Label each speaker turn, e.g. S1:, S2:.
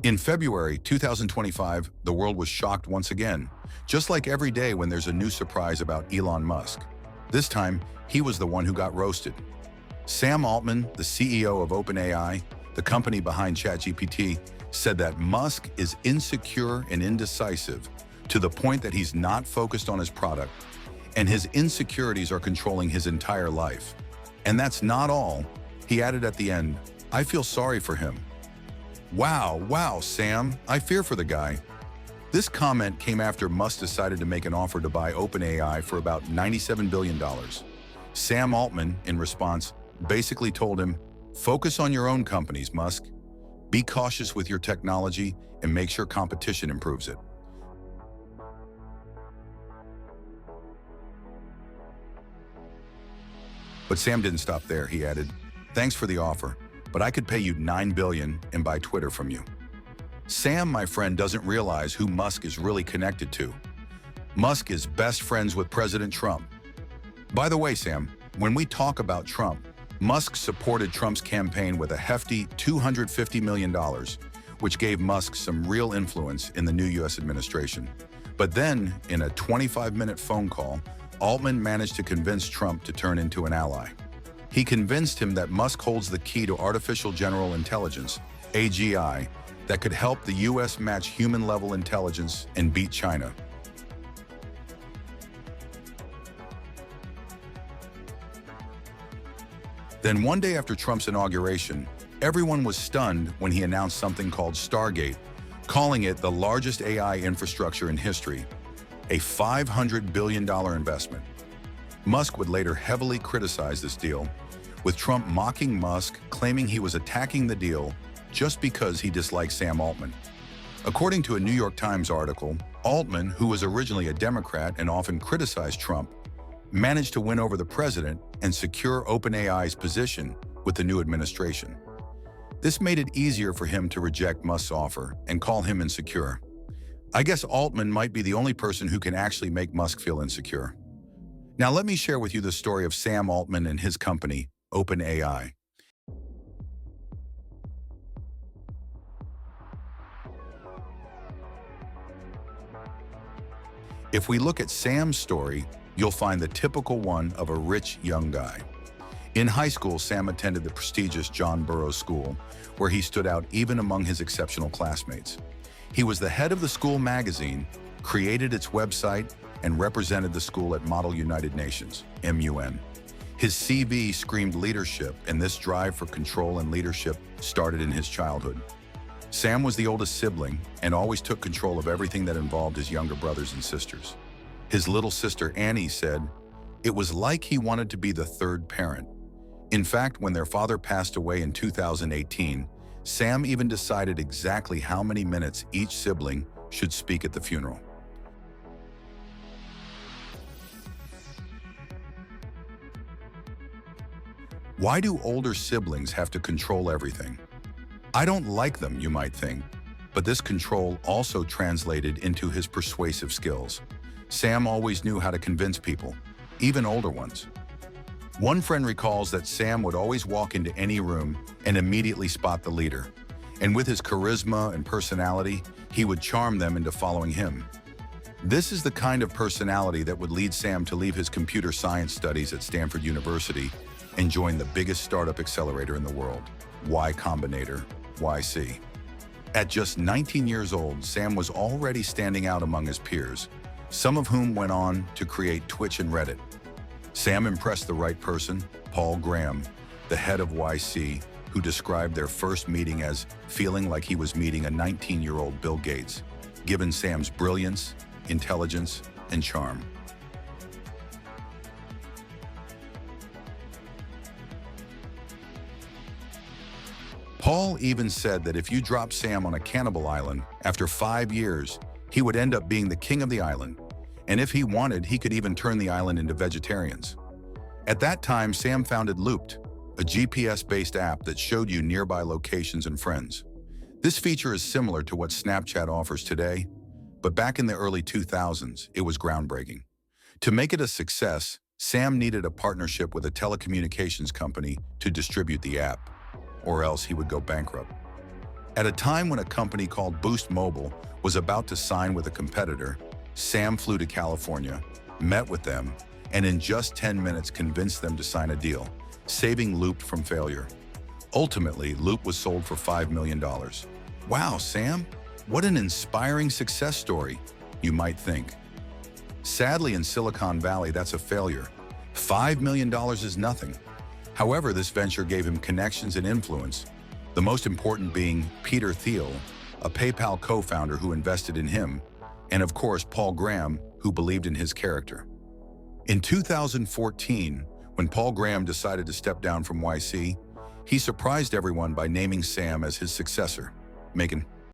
S1: In February 2025, the world was shocked once again, just like every day when there's a new surprise about Elon Musk. This time, he was the one who got roasted. Sam Altman, the CEO of OpenAI, the company behind ChatGPT, said that Musk is insecure and indecisive to the point that he's not focused on his product, and his insecurities are controlling his entire life. And that's not all. He added at the end, "I feel sorry for him." Wow, Sam, I fear for the guy. This comment came after Musk decided to make an offer to buy OpenAI for about $97 billion. Sam Altman, in response, basically told him, "Focus on your own companies, Musk. Be cautious with your technology and make sure competition improves it." But Sam didn't stop there. He added, "Thanks for the offer, but I could pay you $9 billion and buy Twitter from you." Sam, my friend, doesn't realize who Musk is really connected to. Musk is best friends with President Trump. By the way, Sam, when we talk about Trump, Musk supported Trump's campaign with a hefty $250 million, which gave Musk some real influence in the new US administration. But then, in a 25-minute phone call, Altman managed to convince Trump to turn into an ally. He convinced him that Musk holds the key to artificial general intelligence, AGI, that could help the US match human-level intelligence and beat China. Then one day after Trump's inauguration, everyone was stunned when he announced something called Stargate, calling it the largest AI infrastructure in history, a $500 billion investment. Musk would later heavily criticize this deal, with Trump mocking Musk, claiming he was attacking the deal just because he disliked Sam Altman. According to a New York Times article, Altman, who was originally a Democrat and often criticized Trump, managed to win over the president and secure OpenAI's position with the new administration. This made it easier for him to reject Musk's offer and call him insecure. I guess Altman might be the only person who can actually make Musk feel insecure. Now let me share with you the story of Sam Altman and his company, OpenAI. If we look at Sam's story, you'll find the typical one of a rich young guy. In high school, Sam attended the prestigious John Burroughs School, where he stood out even among his exceptional classmates. He was the head of the school magazine, created its website, and represented the school at Model United Nations, MUN. His CV screamed leadership, and this drive for control and leadership started in his childhood. Sam was the oldest sibling and always took control of everything that involved his younger brothers and sisters. His little sister Annie said, "It was like he wanted to be the third parent." In fact, when their father passed away in 2018, Sam even decided exactly how many minutes each sibling should speak at the funeral. Why do older siblings have to control everything? I don't like them, you might think, but this control also translated into his persuasive skills. Sam always knew how to convince people, even older ones. One friend recalls that Sam would always walk into any room and immediately spot the leader. And with his charisma and personality, he would charm them into following him. This is the kind of personality that would lead Sam to leave his computer science studies at Stanford University and join the biggest startup accelerator in the world, Y Combinator, YC. At just 19 years old, Sam was already standing out among his peers, some of whom went on to create Twitch and Reddit. Sam impressed the right person, Paul Graham, the head of YC, who described their first meeting as feeling like he was meeting a 19-year-old Bill Gates, given Sam's brilliance, intelligence, and charm. Paul even said that if you dropped Sam on a cannibal island, after 5 years, he would end up being the king of the island. And if he wanted, he could even turn the island into vegetarians. At that time, Sam founded Looped, a GPS-based app that showed you nearby locations and friends. This feature is similar to what Snapchat offers today, but back in the early 2000s, it was groundbreaking. To make it a success, Sam needed a partnership with a telecommunications company to distribute the app, or else he would go bankrupt. At a time when a company called Boost Mobile was about to sign with a competitor, Sam flew to California, met with them, and in just 10 minutes convinced them to sign a deal, saving Loop from failure. Ultimately, Loop was sold for $5 million. Wow, Sam, what an inspiring success story, you might think. Sadly, in Silicon Valley, that's a failure. $5 million is nothing. However, this venture gave him connections and influence, the most important being Peter Thiel, a PayPal co-founder who invested in him, and of course, Paul Graham, who believed in his character. In 2014, when Paul Graham decided to step down from YC, he surprised everyone by naming Sam as his successor. Megan.